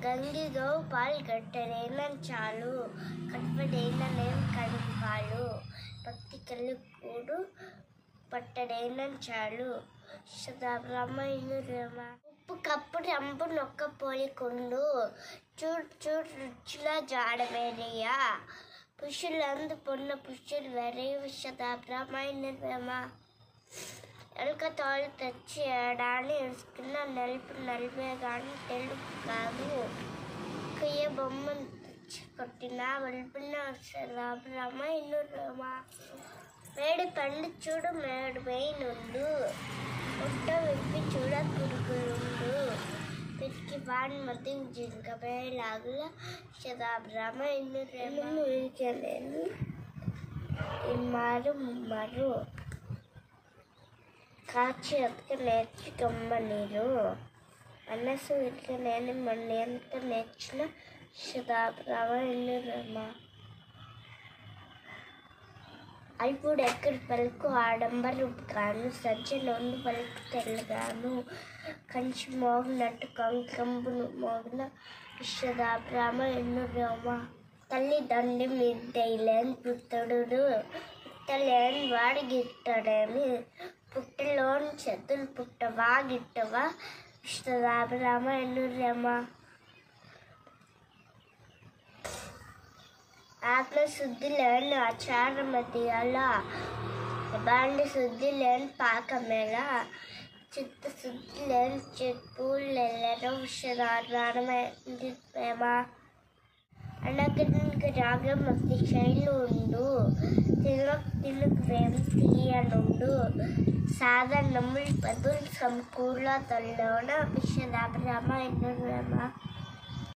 ಗಂಗೆಗೋ ಪಾಲ್ ಗಟ್ಟರೇನ ಚಾಲು ಕಟ್ಪಡೇನ ನೇಮ್ ಕಡಿಪಾಲು ಭಕ್ತಿ ಕಲ್ಲು ಕೂಡು పట్టడైన చాలు శతాబ్రహ్మ ఉప్పు కప్పు రంపు నొక్క పోలికుండు చూడు చూడు రుచుల జాడవేరయ్యా పుష్యులందు పొన్న పుష్యులు వెరయ్య శతాబ్రహ్మ ఎలుక తోలు తెచ్చి ఏడాన్ని వేసుకున్న నలుపు నలిపే కానీ తెలుపు కాదు కయ్య బొమ్మను తెచ్చి కొట్టిన వెలుపున శతాబ్రహ్మ మేడి పండు చూడు మేడు వేయినుండు పుట్ట విప్పి చూడ కురుగుండు పిరికి వాడి మధ్య జింక వేలాగుల శతాబ్రహ్మ ఇమ్మారు ముమ్మరు కాచి అతక నేర్చి గమ్మ నీరు మనసు ఇట్ల నేను మన ఎంత నేర్చిన శతాబ్రహ్మ అల్పుడు ఎక్కడి పలుకు ఆడంబరు గాను సజ్జనొందు పలుకు తెల్లగాను కంచి మోగినట్టు కంకంబును మోగిన శతాబ్రహ్మ తల్లి దండి మీదేలేని పుత్తడు పుట్టలేని వాడి గిట్టడేమి పుట్టలోని చెతులు పుట్టవా గిట్టవా శతాబ్రహ్మ ఆత్మశుద్ధి లేని ఆచారమతి అలా బాండి శుద్ధి లేని పాకమేళ చిత్తశుద్ధి లేని చెప్పులెల్లరో శతాబ్రహ్మ ప్రేమ అనగనికి రాగం అతి శైలు ఉండు తినుకు ప్రేమ తీయనుండు సాధారణములు పదులు సమకూల తల్లోన శతాబ్రహ్మ